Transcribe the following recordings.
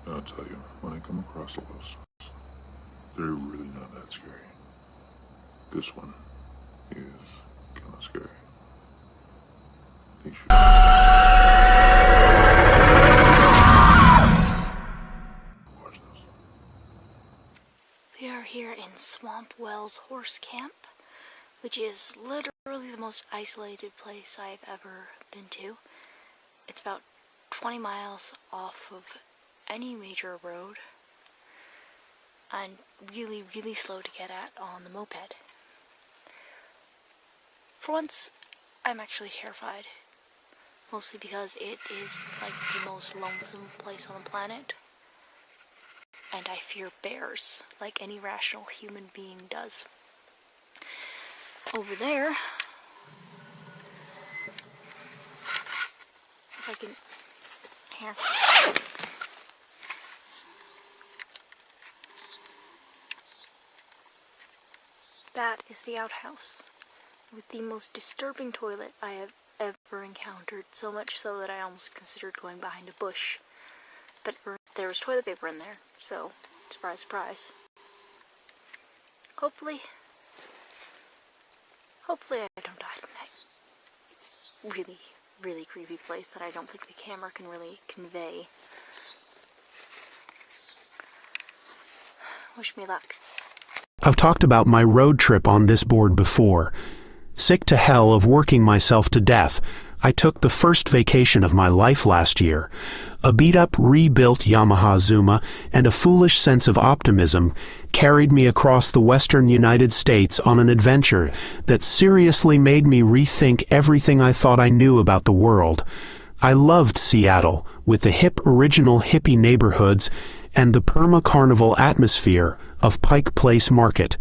I'll tell you, when I come across a lost source, they're really not that scary. This one is kind of scary. They should. Watch this. We are here in Swamp Wells Horse Camp, which is literally the most isolated place I've ever been to. It's about 20 miles off of any major road, and really, really slow to get at on the moped. For once, I'm actually terrified, mostly because it is like the most lonesome place on the planet, and I fear bears, like any rational human being does. Over there, if I can, here. That is the outhouse, with the most disturbing toilet I have ever encountered, so much so that I almost considered going behind a bush. But there was toilet paper in there, so, surprise, surprise. Hopefully I don't die tonight. It's really, really creepy place that I don't think the camera can really convey. Wish me luck. I've talked about my road trip on this board before. Sick to hell of working myself to death, I took the first vacation of my life last year. A beat-up, rebuilt Yamaha Zuma and a foolish sense of optimism carried me across the western United States on an adventure that seriously made me rethink everything I thought I knew about the world. I loved Seattle, with the hip original hippie neighborhoods and the perma-carnival atmosphere of Pike Place Market.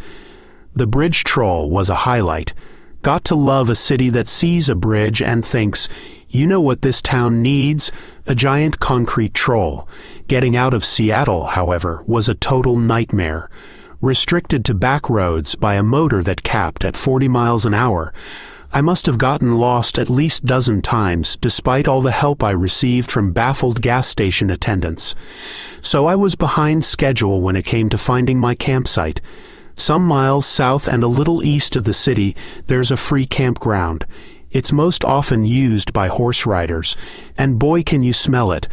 The bridge troll was a highlight. Got to love a city that sees a bridge and thinks, you know what this town needs? A giant concrete troll. Getting out of Seattle, however, was a total nightmare. Restricted to back roads by a motor that capped at 40 miles an hour. I must have gotten lost at least a dozen times, despite all the help I received from baffled gas station attendants. So I was behind schedule when it came to finding my campsite. Some miles south and a little east of the city, there's a free campground. It's most often used by horse riders, and boy can you smell it.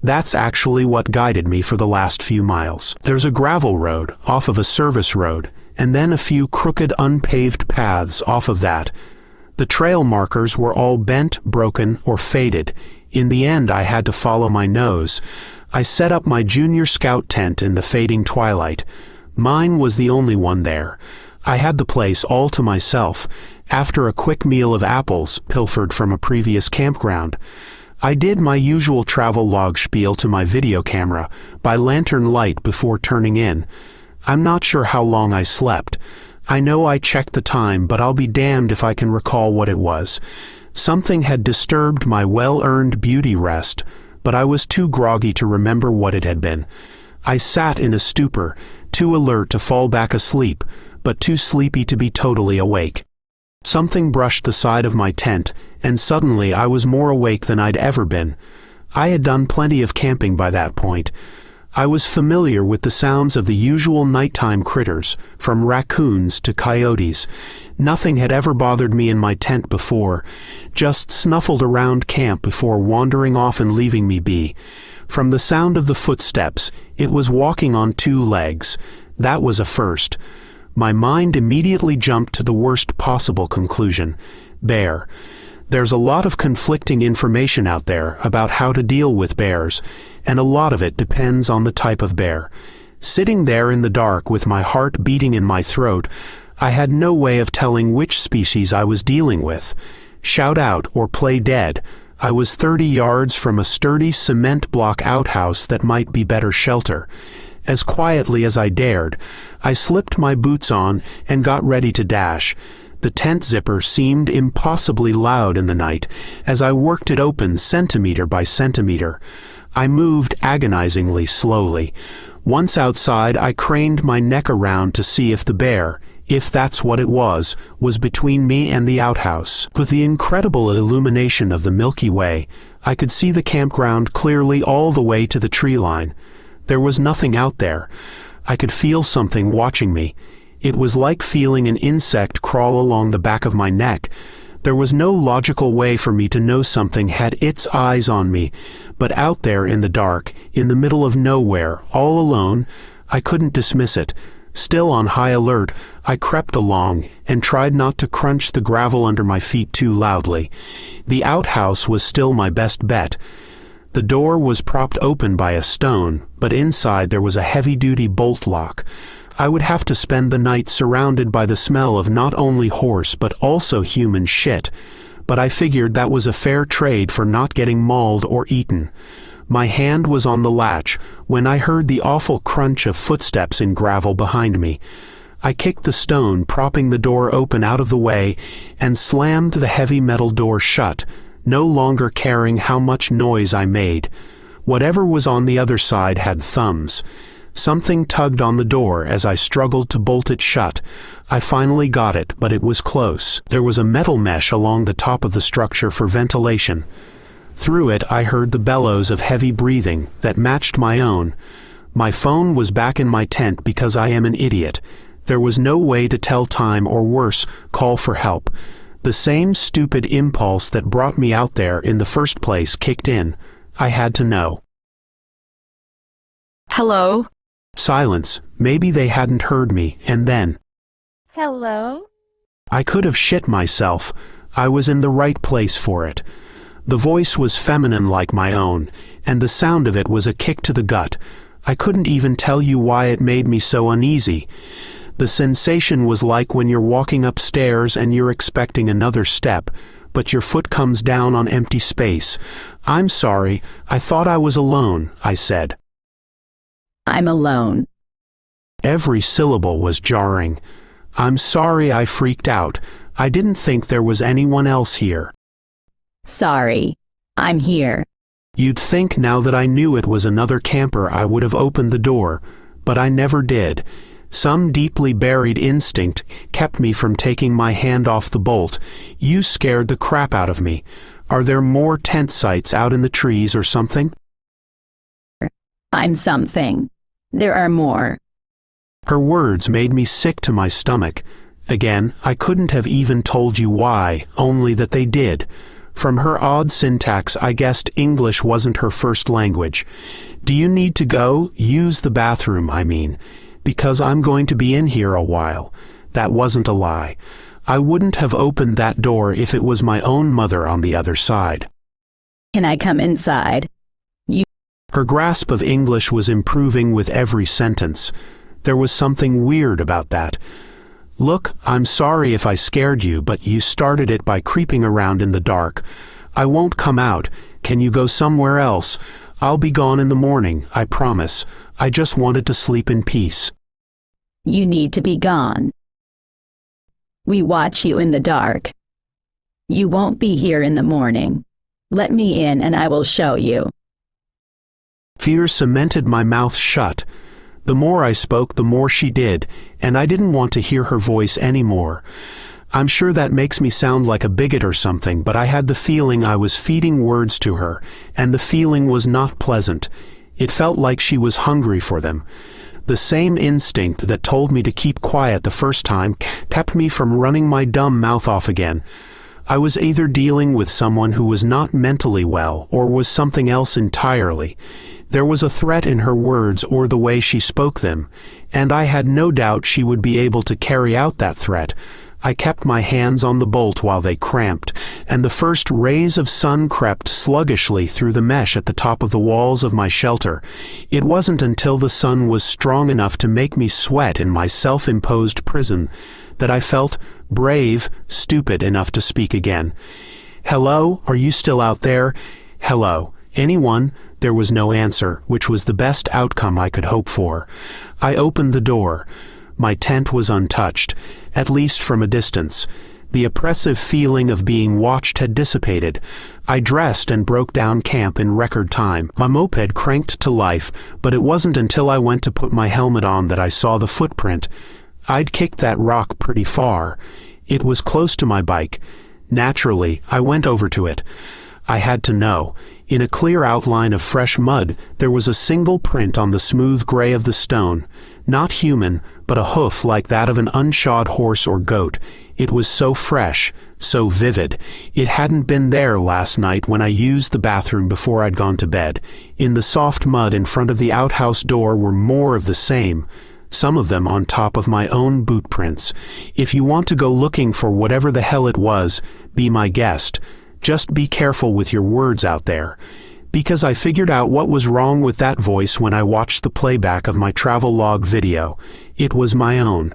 That's actually what guided me for the last few miles. There's a gravel road off of a service road, and then a few crooked unpaved paths off of that. The trail markers were all bent, broken, or faded. In the end, I had to follow my nose. I set up my junior scout tent in the fading twilight. Mine was the only one there. I had the place all to myself, after a quick meal of apples pilfered from a previous campground. I did my usual travel log spiel to my video camera by lantern light before turning in. I'm not sure how long I slept. I know I checked the time, but I'll be damned if I can recall what it was. Something had disturbed my well-earned beauty rest, but I was too groggy to remember what it had been. I sat in a stupor, too alert to fall back asleep, but too sleepy to be totally awake. Something brushed the side of my tent, and suddenly I was more awake than I'd ever been. I had done plenty of camping by that point. I was familiar with the sounds of the usual nighttime critters, from raccoons to coyotes. Nothing had ever bothered me in my tent before, just snuffled around camp before wandering off and leaving me be. From the sound of the footsteps, it was walking on two legs. That was a first. My mind immediately jumped to the worst possible conclusion: bear. There's a lot of conflicting information out there about how to deal with bears, and a lot of it depends on the type of bear. Sitting there in the dark with my heart beating in my throat, I had no way of telling which species I was dealing with. Shout out or play dead, I was 30 yards from a sturdy cement block outhouse that might be better shelter. As quietly as I dared, I slipped my boots on and got ready to dash. The tent zipper seemed impossibly loud in the night as I worked it open centimeter by centimeter. I moved agonizingly slowly. Once outside, I craned my neck around to see if the bear, if that's what it was between me and the outhouse. With the incredible illumination of the Milky Way, I could see the campground clearly all the way to the tree line. There was nothing out there. I could feel something watching me. It was like feeling an insect crawl along the back of my neck. There was no logical way for me to know something had its eyes on me, but out there in the dark, in the middle of nowhere, all alone, I couldn't dismiss it. Still on high alert, I crept along and tried not to crunch the gravel under my feet too loudly. The outhouse was still my best bet. The door was propped open by a stone, but inside there was a heavy-duty bolt lock. I would have to spend the night surrounded by the smell of not only horse but also human shit, but I figured that was a fair trade for not getting mauled or eaten. My hand was on the latch when I heard the awful crunch of footsteps in gravel behind me. I kicked the stone, propping the door open out of the way, and slammed the heavy metal door shut, no longer caring how much noise I made. Whatever was on the other side had thumbs. Something tugged on the door as I struggled to bolt it shut. I finally got it, but it was close. There was a metal mesh along the top of the structure for ventilation. Through it, I heard the bellows of heavy breathing that matched my own. My phone was back in my tent because I am an idiot. There was no way to tell time or worse, call for help. The same stupid impulse that brought me out there in the first place kicked in. I had to know. Hello? Silence. Maybe they hadn't heard me, and then... Hello? I could have shit myself. I was in the right place for it. The voice was feminine like my own, and the sound of it was a kick to the gut. I couldn't even tell you why it made me so uneasy. The sensation was like when you're walking upstairs and you're expecting another step, but your foot comes down on empty space. "I'm sorry, I thought I was alone," I said. I'm alone. Every syllable was jarring. "I'm sorry I freaked out. I didn't think there was anyone else here." Sorry. I'm here. You'd think now that I knew it was another camper I would have opened the door, but I never did. Some deeply buried instinct kept me from taking my hand off the bolt. You scared the crap out of me. Are there more tent sites out in the trees or something? I'm something. There are more. Her words made me sick to my stomach. Again, I couldn't have even told you why, only that they did. From her odd syntax, I guessed English wasn't her first language. "Do you need to go? Use the bathroom, I mean. Because I'm going to be in here a while." That wasn't a lie. I wouldn't have opened that door if it was my own mother on the other side. Can I come inside? Her grasp of English was improving with every sentence. There was something weird about that. "Look, I'm sorry if I scared you, but you started it by creeping around in the dark. I won't come out. Can you go somewhere else? I'll be gone in the morning, I promise. I just wanted to sleep in peace." You need to be gone. We watch you in the dark. You won't be here in the morning. Let me in and I will show you. Fear cemented my mouth shut. The more I spoke, the more she did, and I didn't want to hear her voice anymore. I'm sure that makes me sound like a bigot or something, but I had the feeling I was feeding words to her, and the feeling was not pleasant. It felt like she was hungry for them. The same instinct that told me to keep quiet the first time kept me from running my dumb mouth off again. I was either dealing with someone who was not mentally well or was something else entirely. There was a threat in her words or the way she spoke them, and I had no doubt she would be able to carry out that threat. I kept my hands on the bolt while they cramped, and the first rays of sun crept sluggishly through the mesh at the top of the walls of my shelter. It wasn't until the sun was strong enough to make me sweat in my self-imposed prison that I felt brave, stupid enough to speak again. "Hello? Are you still out there? Hello? Anyone?" There was no answer, which was the best outcome I could hope for. I opened the door. My tent was untouched, at least from a distance. The oppressive feeling of being watched had dissipated. I dressed and broke down camp in record time. My moped cranked to life, but it wasn't until I went to put my helmet on that I saw the footprint. I'd kicked that rock pretty far. It was close to my bike. Naturally, I went over to it. I had to know. In a clear outline of fresh mud, there was a single print on the smooth gray of the stone. Not human, but a hoof like that of an unshod horse or goat. It was so fresh, so vivid. It hadn't been there last night when I used the bathroom before I'd gone to bed. In the soft mud in front of the outhouse door were more of the same, some of them on top of my own boot prints. If you want to go looking for whatever the hell it was, be my guest. Just be careful with your words out there. Because I figured out what was wrong with that voice when I watched the playback of my travel log video. It was my own.